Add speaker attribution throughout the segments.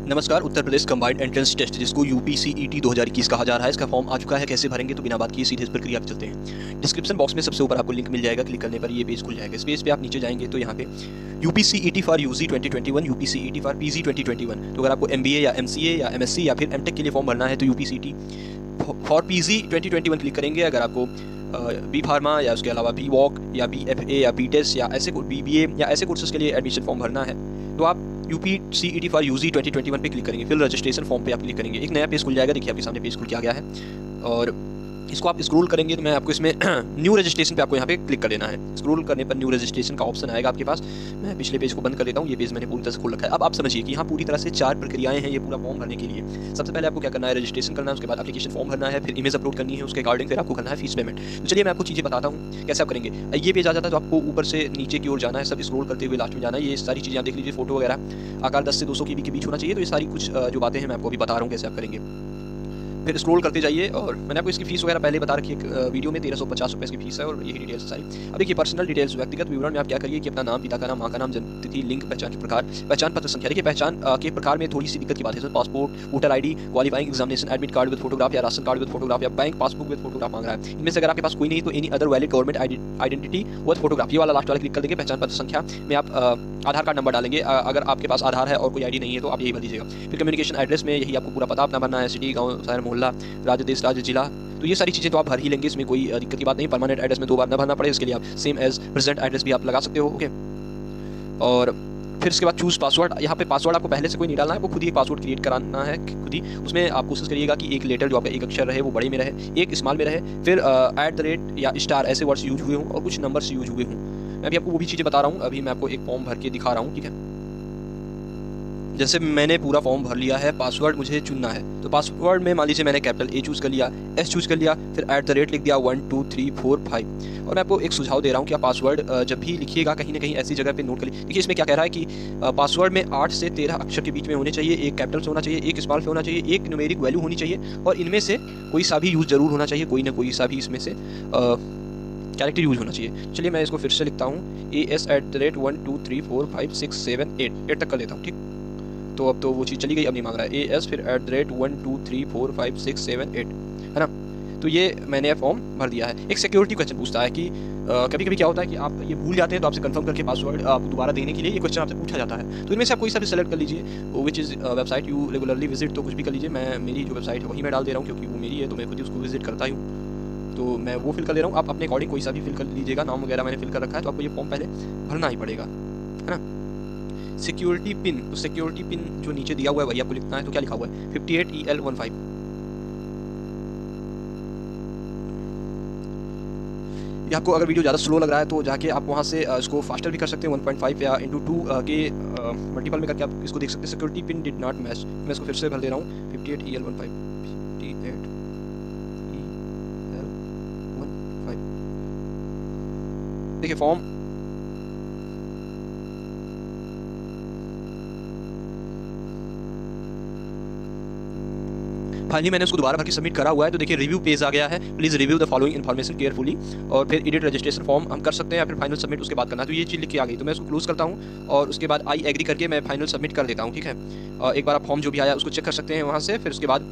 Speaker 1: नमस्कार। Uttar Pradesh combined entrance test जिसको यूपीसीईटी 2021 कहा जा रहा है, इसका फॉर्म आ चुका है। कैसे भरेंगे तो बिना बात किए सीधे इस प्रक्रिया पे चलते हैं। डिस्क्रिप्शन बॉक्स में सबसे ऊपर आपको लिंक मिल जाएगा, क्लिक करने पर ये पेज खुल जाएगा। इस पेज पे आप नीचे जाएंगे तो यहाँ पे यूपीसीईटी फॉर यूजी 2021, यूपीसीईटी फॉर पीजी 2021। तो अगर आपको एमबीए या एमसीए या एमएससी या फिर एमटेक के लिए फॉर्म भरना है तो यूपीसीईटी फॉर पीजी 2021 क्लिक करेंगे। अगर आपको बी फार्मा या उसके अलावा बी वॉक या बी एफ ए या बी टेस्ट या ऐसे बीबीए या ऐसे कोर्सेज के लिए एडमिशन फॉर्म भरना है तो आप यूपीसीईटी फॉर यूजी 2021 पे क्लिक करेंगे। फिर रजिस्ट्रेशन फॉर्म पे आप क्लिक करेंगे, एक नया पेज खुल जाएगा। देखिए आपके सामने पेज खुल के आ गया है और इसको आप स्क्रॉल करेंगे तो मैं आपको इसमें न्यू रजिस्ट्रेशन पे आपको यहाँ पे क्लिक कर देना है। स्क्रॉल करने पर न्यू रजिस्ट्रेशन का ऑप्शन आएगा आपके पास। मैं पिछले पेज को बंद कर देता हूँ, ये पेज मैंने पूरी तरह से खोल रखा है। अब आप समझिए कि यहाँ पूरी तरह से 4 प्रक्रियाएं हैं ये पूरा फॉर्म भरने के लिए। सबसे पहले आपको क्या करना है, रजिस्ट्रेशन करना है, उसके बाद एप्लीकेशन फॉर्म भरना है, फिर इमेज अपलोड करनी है, उसके अकॉर्डिंग फिर आपको करना है फीस पेमेंट। तो चलिए मैं आपको चीज़ें बताता हूँ कैसे आप करेंगे। ये पेज आ जाता है तो आपको ऊपर से नीचे की ओर जाना है, सब स्क्रॉल करते हुए लास्ट में जाना है। ये सारी चीज़ें आप देख लीजिए, फोटो वगैरह आकार 10 से 200 के बीच होना चाहिए। तो ये सारी कुछ जो बातें हैं मैं आपको अभी बता रहा हूँ कैसे आप करेंगे। फिर स्क्रॉल करते जाइए और मैंने आपको इसकी फीस वगैरह पहले बता रखी है वीडियो में। 1350 रुपये इसकी फीस है और यही डिटेल्स सारी। अब देखिए पर्सनल डिटेल्स, व्यक्तिगत विवरण में आप क्या करिए कि अपना नाम, पिता का नाम, माँ का नाम, जन्म तिथि, लिंग, पहचान प्रकार, पहचान पत्र संख्या। देखिए पहचान के प्रकार में थोड़ी सी दिक्कत की बात है। Passport, voter ID, qualifying examination, admit card with photograph या राशन कार्ड विद फोटोग्राफ या बैंक पासबुक विद फोटोग्राफ मांग रहा है। इनमें से अगर आपके पास कोई नहीं तो any other valid government identity with photograph, ये वाला लास्ट वाला क्लिक कर देंगे। पहचान पत्र संख्या में आप आधार कार्ड नंबर डालेंगे। अगर आपके पास आधार है और कोई आईडी नहीं है तो आप यही भर दीजिएगा। फिर कम्युनिकेशन एड्रेस में यही आपको पूरा पता अपना भरना है, सिटी, गाँव, शहर, मोहल्ला, राज्य, देश, राज्य, जिला। तो ये सारी चीज़ें तो आप भर ही लेंगे, इसमें कोई दिक्कत की बात नहीं। परमानेंट एड्रेस में 2 बार ना भरना पड़े, इसके लिए आप सेम एज प्रेजेंट एड्रेस भी आप लगा सकते हो। ओके, और फिर इसके बाद चूज पासवर्ड। यहाँ पे पासवर्ड आपको पहले से कोई नहीं डालना है, वो खुद ही पासवर्ड क्रिएट कराना है खुद ही। उसमें आप कोशिश करिएगा कि एक लेटर जो आपका एक अक्षर रहे वो बड़े में रहे, एक स्मॉल में रहे, फिर @ या स्टार ऐसे वर्ड्स यूज हुए हों और कुछ नंबर्स यूज हुए हों। मैं अभी आपको वो भी चीज़ें बता रहा हूँ। अभी मैं आपको एक फॉर्म भर के दिखा रहा हूँ, ठीक है। जैसे मैंने पूरा फॉर्म भर लिया है, पासवर्ड मुझे चुनना है। तो पासवर्ड में मान लीजिए मैंने कैपिटल A चूज़ कर लिया, S चूज़ कर लिया, फिर @ लिख दिया 1 2 3 4 5। और मैं आपको एक सुझाव दे रहा हूँ कि आप पासवर्ड जब भी लिखिएगा कहीं ना कहीं ऐसी जगह पे नोट कर लीजिए। देखिए इसमें क्या कह रहा है कि पासवर्ड में 8 से 13 अक्षर के बीच में होने चाहिए, एक कैपिटल से होना चाहिए, एक स्मॉल से होना चाहिए, एक न्यूमेरिक वैल्यू होनी चाहिए और इनमें से कोई सा भी यूज़ जरूर होना चाहिए, कोई ना कोई सा भी इसमें से कैरेक्टर यूज होना चाहिए। चलिए मैं इसको फिर से लिखता हूँ, AS @ 1 2 3 4 5 6 7 8 तक कर देता हूँ, ठीक। तो अब तो वो चीज़ चली गई, अब नहीं मांग रहा है। AS फिर @ 1 2 3 4 5 6 7 8, है ना। तो ये मैंने फॉर्म भर दिया है। एक सिक्योरिटी क्वेश्चन पूछता है कि कभी कभी क्या होता है कि आप ये भूल जाते हैं तो आपसे कंफर्म करके पासवर्ड आपको दोबारा देने के लिए ये क्वेश्चन आपसे पूछा जाता है। तो इनमें से आप कोई सा भी सेलेक्ट कर लीजिए, which is website you regularly visit. तो कुछ भी कर लीजिए, मैं मेरी जो वेबसाइट है वही मैं डाल दे रहा हूँ क्योंकि वो मेरी है तो मैं खुद ही उसको विजिट करता ही हूँ। तो मैं वो फिल कर दे रहा हूँ। आप अपने अकॉर्डिंग कोई सा भी फिल कर लीजिएगा, नाम वगैरह मैंने फिल कर रखा है। तो आपको ये फॉर्म पहले भरना ही पड़ेगा, है ना। सिक्योरिटी पिन, तो सिक्योरिटी पिन जो नीचे दिया हुआ है वही आपको लिखना है। तो क्या लिखा हुआ है, 58EL15। ये आपको अगर वीडियो ज़्यादा स्लो लग रहा है तो जाके आप वहाँ से इसको फास्टर भी कर सकते हैं, 1.5 या × 2 के मल्टीपल में करके आप इसको देख सकते हैं। Security pin did not match, मैं इसको फिर से भर दे रहा हूँ, 58EL15। देखिए फॉर्म फाइनली मैंने उसको दोबारा भर के सबमिट करा हुआ है। तो देखिए रिव्यू पेज आ गया है, please review the following information carefully. और फिर एडिट रजिस्ट्रेशन फॉर्म हम कर सकते हैं या फिर फाइनल सबमिट उसके बाद करना है। तो ये चीज़ लिख के आ गई, तो मैं उसको क्लोज करता हूँ और उसके बाद आई एग्री करके मैं फाइनल सबमिट कर देता हूँ, ठीक है। एक बार आप फॉर्म जो भी आया उसको चेक कर सकते हैं वहाँ से। फिर उसके बाद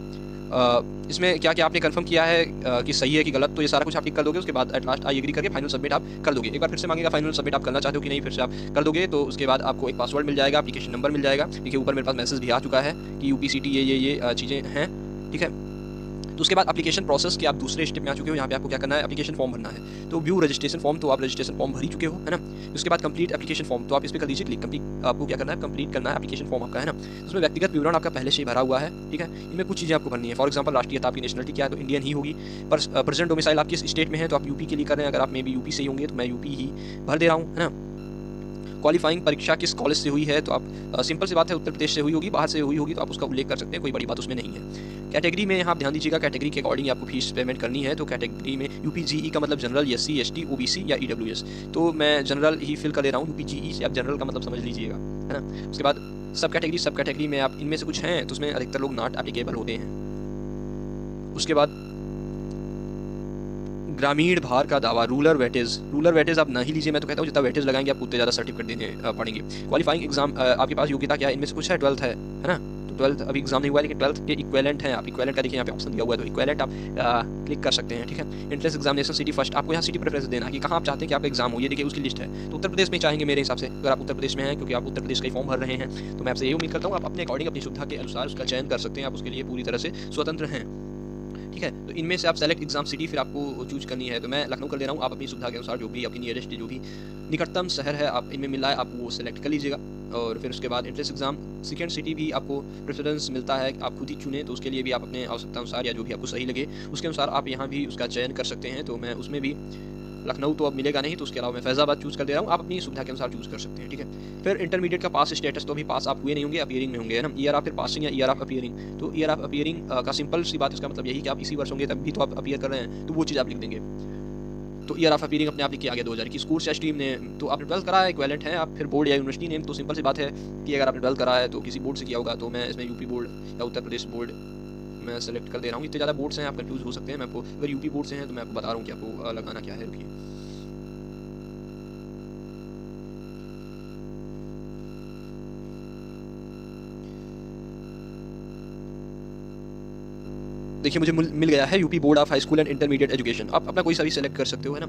Speaker 1: इसमें क्या क्या आपने कंफर्म किया है कि सही है कि गलत, तो ये सारा कुछ आप टिक कर दोगे। उसके बाद एट लास्ट आई एग्री करके फाइनल सबमिट आप कर दोगे। एक बार फिर से मांगेगा फाइनल सबमिट आप करना चाहते हो कि नहीं, फिर से आप कर दोगे। तो उसके बाद आपको एक पासवर्ड मिल जाएगा, एप्लीकेशन नंबर मिल जाएगा। देखिए ऊपर मेरे पास मैसेज भी आ चुका है कि यूपीसीटी ये चीज़ें हैं, ठीक है। तो उसके बाद एप्लीकेशन प्रोसेस के आप दूसरे स्टेप में आ चुके हो। यहाँ पे आपको क्या करना है, एप्लीकेशन फॉर्म भरना है। तो व्यू रजिस्ट्रेशन फॉर्म, तो आप रजिस्ट्रेशन फॉर्म भर ही चुके हो, है ना। उसके बाद कंप्लीट एप्लीकेशन फॉर्म, तो आप इस पर कर लीजिए क्लिक। कंप्लीट आपको क्या करना है, कंप्लीट करना है एप्लीकेशन फॉर्म आपका, है ना। उसमें व्यक्तिगत विवरण आपका पहले से ही भरा हुआ है, ठीक है। इनमें कुछ चीज़ें आपको भरनी है। फॉर एग्जाम्पल राष्ट्रीयता, आपकी नेशनलिटी क्या है, तो इंडियन ही होगी। पर प्रेजेंट डोमिसाइल आप किस स्टेट में है तो आप यूपी के लिए कर रहे हैं। अगर आप मे बी यूपी से ही होंगे तो मैं यूपी ही भर दे रहा हूँ, है ना। क्वालिफाइंग परीक्षा किस कॉलेज से हुई है, तो आप सिंपल सी बात है उत्तर प्रदेश से हुई होगी, बाहर से हुई होगी तो आप उसका उल्लेख कर सकते हैं, कोई बड़ी बात उसमें नहीं है। कैटेगरी में यहाँ आप ध्यान दीजिएगा, कैटेगरी के अकॉर्डिंग आपको फीस पेमेंट करनी है। तो कैटेगरी में यूपीजीई का मतलब जनरल, SC ST OBC या EWS। तो मैं जनरल ही फिल कर दे रहा हूँ। यूपीजीई से आप जनरल का मतलब समझ लीजिएगा, है ना। उसके बाद सब कैटेगरी में आप इनमें से कुछ हैं तो उसमें अधिकतर लोग नॉट एप्लीकेबल होते हैं। उसके बाद ग्रामीण भार का दावा, रूलर वेटेज आप ना ही लीजिए। मैं तो कहता हूँ जितना वेटेज लगाएंगे आप उतने ज़्यादा सर्टिफिकेट देने पड़ेंगे। क्वालिफाइंग एग्जाम, आपके पास योग्यता क्या है, इनमें से कुछ है, 12th है ना। तो 12th अभी एग्जाम नहीं हुआ है, लेकिन 12th के इक्वेलेंट हैं आप, इक्वेलेंट का देखिए यहाँ पे ऑप्शन दिया हुआ है, तो इक्वेलेंट आप क्लिक कर सकते हैं, ठीक है। एंट्रेंस एग्जामिनेशन सिटी फर्स्ट, आपको यहाँ सिटी प्रेफरेंस देना है कि कहाँ आप चाहते हैं कि आपका एग्जाम हो, ये देखिए उसकी लिस्ट है। तो उत्तर प्रदेश में चाहेंगे मेरे हिसाब से, अगर आप उत्तर प्रदेश में हैं, क्योंकि आप उत्तर प्रदेश का ही फॉर्म भर रहे हैं, तो मैं आपसे यही उम्मीद करता हूँ आप अपने अकॉर्डिंग अपनी सुविधा के अनुसार उसका चयन कर सकते हैं, आप उसके लिए पूरी तरह से स्वतंत्र हैं, ठीक है। तो इनमें से आप सेलेक्ट एग्जाम सिटी फिर आपको चूज करनी है, तो मैं लखनऊ कर दे रहा हूँ, आप अपनी सुविधा के अनुसार जो भी आपकी नियरेस्ट जो भी निकटतम शहर है आप इनमें मिला है आप वो सेलेक्ट कर लीजिएगा। और फिर उसके बाद एंट्रेंस एग्जाम सेकेंड सिटी भी आपको प्रेफरेंस मिलता है, आप खुद ही चुनें, तो उसके लिए भी आप अपने आवश्यकता अनुसार या जो भी आपको सही लगे उसके अनुसार आप यहाँ भी उसका चयन कर सकते हैं। तो मैं उसमें भी लखनऊ तो अब मिलेगा नहीं, तो उसके अलावा मैं फैज़ाबाद चूज़ कर दे रहा हूँ, आप अपनी सुविधा के अनुसार चूज़ कर सकते हैं, ठीक है। फिर इंटरमीडिएट का पास स्टेटस, तो अभी पास आप हुए नहीं होंगे, अपीयरिंग में होंगे, है ना। ईयर ऑफ फिर पासिंग या ईयर ऑफ अपीयरिंग, तो ईयर ऑफ अपीयरिंग का सिंपल सी बात, इसका मतलब यही कि आप इसी वर्ष होंगे तब भी तो आप अपीयर कर रहे हैं, तो वो चीज़ आप लिख देंगे। तो ईयर ऑफ अपीयरिंग अपने आप लिख के आ गया 2000 की, स्कूल या स्ट्रीम नेम, तो आपने 12th करा है, इक्वेलेंट है आप, फिर बोर्ड या यूनिवर्सिटी नेम, तो सिंपल सी बात है कि अगर आपने 12th करा है तो किसी बोर्ड से किया होगा, तो मैं इसमें यूपी बोर्ड या उत्तर प्रदेश बोर्ड मैं सेलेक्ट कर दे रहा हूँ। इतने ज़्यादा बोर्ड्स हैं, आप कंफ्यूज हो सकते हैं, मैं आपको अगर यूपी बोर्ड से हैं तो मैं आपको बता रहा हूँ कि आपको लगाना क्या है, रुकिए। देखिए मुझे मिल गया है UP board of high school and intermediate education, आप अपना कोई सा भी सेलेक्ट कर सकते हो, है ना।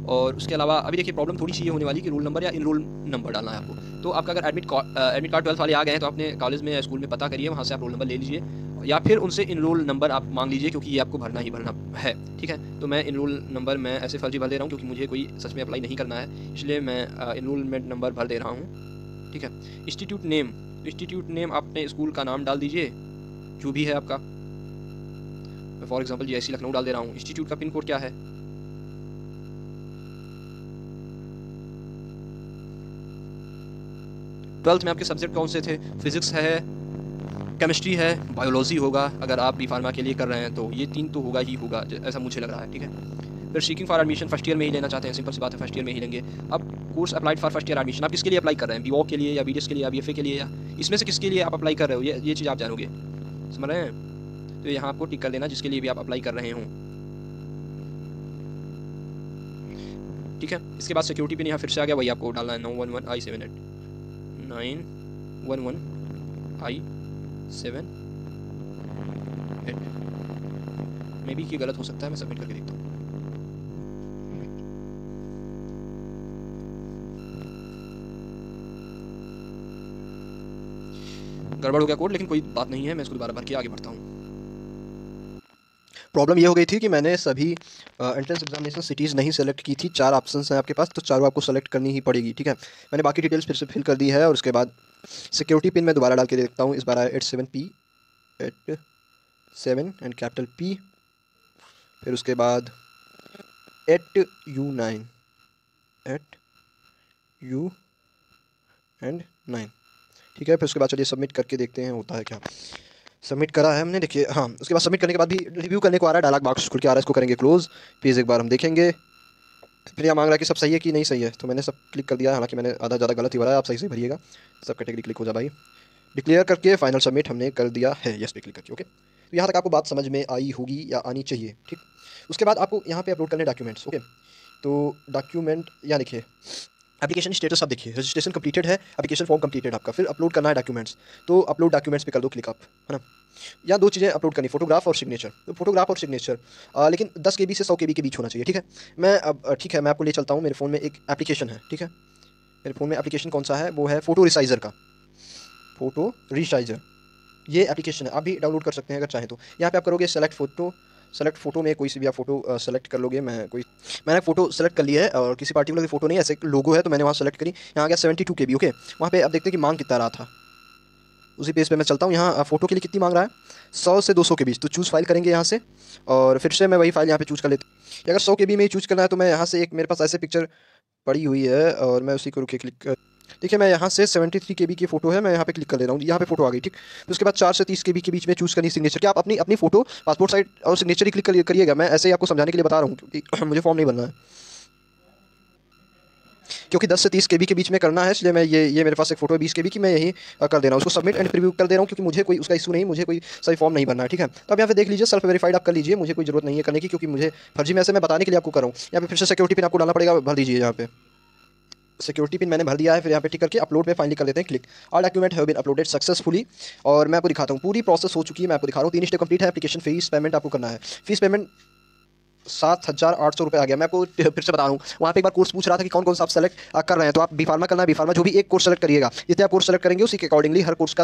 Speaker 1: और उसके अलावा अभी देखिए प्रॉब्लम थोड़ी सी ये होने वाली कि रोल नंबर या इनरोल नंबर डालना है आपको। तो आपका अगर एडमिट कार्ड 12th वाले आ गए हैं तो अपने कॉलेज में या स्कूल में पता करिए, वहाँ से आप रोल नंबर ले लीजिए या फिर उनसे इनरोल नंबर आप मांग लीजिए, क्योंकि ये आपको भरना ही भरना है, ठीक है। तो मैं इनरोल नंबर मैं ऐसे फर्जी भर दे रहा हूँ क्योंकि मुझे कोई सच में अप्लाई नहीं करना है, इसलिए मैं इनरोलमेंट नंबर भर दे रहा हूँ, ठीक है। इंस्टीट्यूट नेम आप अपने स्कूल का नाम डाल दीजिए जो भी है आपका, फॉर एग्जाम्पल जीआईसी लखनऊ डाल दे रहा हूँ। इंस्टीट्यूट का पिन कोड क्या है, ट्वेल्थ में आपके सब्जेक्ट कौन से थे, फिजिक्स है, केमिस्ट्री है, बायोलॉजी होगा, अगर आप बी फार्मा के लिए कर रहे हैं तो ये 3 तो होगा ही होगा, ऐसा मुझे लग रहा है, ठीक है। फिर seeking for admission first year में ही लेना चाहते हैं, सिंपल सी बात है, फर्स्ट ईयर में ही लेंगे। अब course applied for first year admission, आप किसके लिए अप्लाई कर रहे हैं, बीवॉक के लिए या बीडीएस के लिए या बीएफए के लिए, या इसमें से किसके लिए आप अप्लाई कर रहे हो, ये चीज़ आप जानोगे, समझ रहे हैं। तो यहाँ आपको टिक कर देना जिसके लिए भी आप अप्लाई कर रहे हों, ठीक है। इसके बाद सिक्योरिटी पिन यहाँ फिर से आ गया, वही आपको डालना है 911I78 911I78 मे बी कि गलत हो सकता है, मैं सबमिट करके देखता हूँ। गड़बड़ हो गया कोड, लेकिन कोई बात नहीं है, मैं इसको दोबारा भर के आगे बढ़ता हूँ। प्रॉब्लम ये हो गई थी कि मैंने सभी एंट्रेंस एग्जामिनेशन सिटीज़ नहीं सेलेक्ट की थी, 4 ऑप्शंस हैं आपके पास, तो चारों आपको सेलेक्ट करनी ही पड़ेगी, ठीक है। मैंने बाकी डिटेल्स फिर से फिल कर दी है, और उसके बाद सिक्योरिटी पिन मैं दोबारा डाल के देखता हूँ, इस बार आया 87 एंड कैपिटल P, फिर उसके बाद 8U9 ठीक है। फिर उसके बाद चलिए सबमिट करके देखते हैं होता है क्या। सबमिट करा है हमने, देखिए हाँ, उसके बाद सबमिट करने के बाद भी रिव्यू करने को आ रहा है, डायलॉग बॉक्स खुल के आ रहा है, इसको करेंगे क्लोज, पेज एक बार हम देखेंगे, फिर यहाँ मांग रहा है कि सब सही है कि नहीं सही है, तो मैंने सब क्लिक कर दिया, हालांकि मैंने आधा ज़्यादा गलत ही भरा है, आप सही से भरिएगा, सब कैटेगरी क्लिक हो जा भाई, डिक्लेयर करके फाइनल सबमिट हमने कर दिया है, यस पे क्लिक करके, ओके। तो यहाँ तक आपको बात समझ में आई होगी या आनी चाहिए, ठीक। उसके बाद आपको यहाँ पे अपलोड करने डॉक्यूमेंट्स, ओके। तो डॉक्यूमेंट यहाँ देखिए, एप्लीकेशन स्टेटस आप देखिए, रजिस्ट्रेशन कंप्लीटेड है, एप्लीकेशन फॉर्म कंप्लीटेड आपका, फिर अपलोड करना है डॉक्यूमेंट्स, तो अपलोड डॉक्यूमेंट्स पे कर दो क्लिक आप, है ना। या 2 चीज़ें अपलोड करनी, फोटोग्राफ और सिग्नेचर, तो फोटोग्राफ और सिग्नेचर लेकिन 10 KB से 100 KB के बीच होना चाहिए, ठीक है। मैं अब ठीक है, मैं आपको ले चलता हूँ, मेरे फ़ोन में एक एप्लीकेशन है, ठीक है। मेरे फ़ोन में एप्लीकेशन कौन सा है, वो है फोटो रिसाइज़र का, फोटो रिसाइज़र, ये एप्लीकेशन है, आप भी डाउनलोड कर सकते हैं अगर चाहें तो। यहाँ पे आप करोगे सेलेक्ट फ़ोटो में कोई सी भी आप फोटो सेलेक्ट कर लोगे, मैंने फ़ोटो सेलेक्ट कर ली है, और किसी पार्टिकुलर की फ़ोटो नहीं, ऐसे लोगो है, तो मैंने वहाँ सेलेक्ट करी, यहाँ आ गया 72 KB, ओके। वहाँ पे आप देखते हैं कि मांग कितना रहा था, उसी पेज पे मैं चलता हूँ। यहाँ फ़ोटो के लिए कितनी मांग रहा है, 100 से 200 के बीच, तो चूज़ फाइल करेंगे यहाँ से, और फिर से मैं वही फाइल यहाँ पे चूज़ कर लेता हूँ। अगर 100 KB में ही चूज़ करना है तो मैं यहाँ से एक मेरे पास ऐसे पिक्चर पड़ी हुई है, और मैं उसी को रुके क्लिक कर, देखिए मैं यहाँ से 73 KB की फ़ोटो है, मैं यहाँ पे क्लिक कर ले रहा हूँ, यहाँ पे फ़ोटो आ गई, ठीक। फिर उसके बाद 4 से 30 KB के बीच में चूज़ करनी सिग्नेचर, क्या आप अपनी फ़ोटो पासपोर्ट साइज और सिग्नेचर ही क्लिक करिएगा, मैं ऐसे ही आपको समझाने के लिए बता रहा हूँ, क्योंकि मुझे फॉर्म नहीं बनना है, क्योंकि 10 से 30 KB के बीच में करना है, इसलिए मैं ये मेरे पास एक फ़ोटो है 20 KB की, मैं यही कर दे रहा हूँ, उसको सबमिट एंड प्रीव्यू कर दे रहा हूँ, क्योंकि मुझे कोई उसका इशू नहीं, मुझे कोई सही फॉर्म नहीं भरना है, ठीक है। तो अब यहाँ पे देख लीजिए, सेल्फ वेरीफाइड आप कर लीजिए, मुझे कोई जरूरत नहीं है करने की, क्योंकि मुझे फर्जी में ऐसे मैं बताने के लिए आपको कर रहा हूँ। यहाँ पे फिर से सिक्योरिटी पिन आपको डालना पड़ेगा, भर दीजिए यहाँ पे
Speaker 2: सिक्योरिटी पिन मैंने भर दिया है, फिर यहाँ पे टिक करके अपलोड पे फाइनली कर देते हैं click. All document have been uploaded successfully. और मैं आपको दिखाता हूँ, पूरी प्रोसेस हो चुकी है, मैं आपको दिखा रहा हूँ। 3 स्टेप कंप्लीट है। एप्लीकेशन फीस पेमेंट आपको करना है। फीस पेमेंट 7,800 रुपये आ गया। मैं आपको फिर से बता रहा हूँ, वहाँ पे एक बार कोर्स पूछ रहा था कि कौन कौन सा आप सेलेक्ट कर रहे हैं, तो आप बी फार्मा करना है, बी फार्मा जो भी एक कोर्स सेलेक्ट करिएगा, जितने आप कोर्स सेलेक्ट करेंगे उसी के अकॉर्डिंगली हर कोर्स का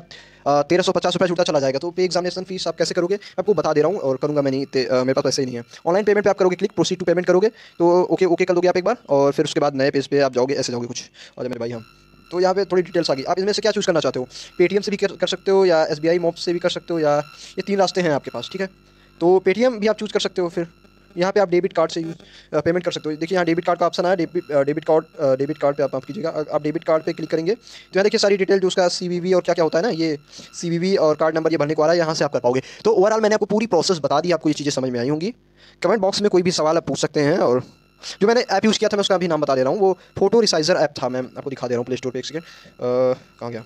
Speaker 2: 1,350 रुपये छूटा चला जाएगा। तो पे एग्जामिनेशन फीस आप कैसे करोगे मैं आपको बता दे रहा हूँ, और करूँगा मैं नहीं, मेरे पास पैसे ही नहीं है। ऑनलाइन पेमेंट पे आप करोगे क्लिक, प्रोसीड टू पेमेंट करोगे तो ओके ओके कर दोगे आप एक बार, और फिर उसके बाद नए पेज पे आप जाओगे, ऐसे जाओगे कुछ। और मेरे भाई हम तो यहाँ पे थोड़ी डिटेल्स आ गई। आप इसमें से क्या चूज़ करना चाहते हो, पेटीएम से भी कर सकते हो, या SBI मोब से भी कर सकते हो, या ये 3 रास्ते हैं आपके पास, ठीक है। तो पेटीएम भी आप चूज़ कर सकते हो। फिर यहाँ पे आप डेबिट कार्ड से पेमेंट कर सकते हो। देखिए यहाँ डेबिट कार्ड का ऑप्शन है, डेबिट कार्ड पे आप कीजिएगा। आप डेबिट कार्ड पे क्लिक करेंगे तो यहाँ देखिए सारी डिटेल जो उसका CVV और क्या क्या होता है ना, ये CVV और कार्ड नंबर ये भरने को आ रहा है, यहाँ से आप कर पाओगे। तो ओवरऑल मैंने आपको पूरी प्रोसेस बता दी, आपको ये चीज़ें समझ में आई होंगी। कमेंट बॉक्स में कोई भी सवाल आप पूछ सकते हैं। और जो मैंने ऐप यूज़ किया था मैं उसका अभी नाम बता दे रहा हूँ, वो फोटो रिसाइजर ऐप था। मैं आपको दिखा दे रहा हूँ प्ले स्टोर पर, एक सेकेंड कहाँ गया।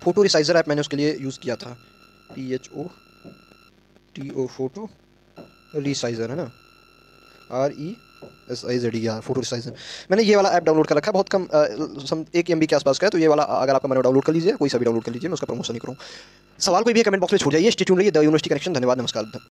Speaker 2: फोटो रिसाइजर ऐप मैंने उसके लिए यूज़ किया था, PHOTO फोटो रिसाइजर है ना, RESIZER, फोटो रिसाइजर। मैंने ये वाला ऐप डाउनलोड कर रखा है, बहुत कम 1 MB के आसपास का है। तो ये वाला अगर आपका मन डाउनलोड कर लीजिए, कोई सा भी डाउनलोड कर लीजिए, मैं उसका प्रमोशन नहीं करूँ। सवाल कोई भी कमेंट बॉक्स में छोड़ जाइए। स्टे ट्यून्ड रहिए द यूनिवर्सिटी कनेक्शन। धन्यवाद, नमस्कार।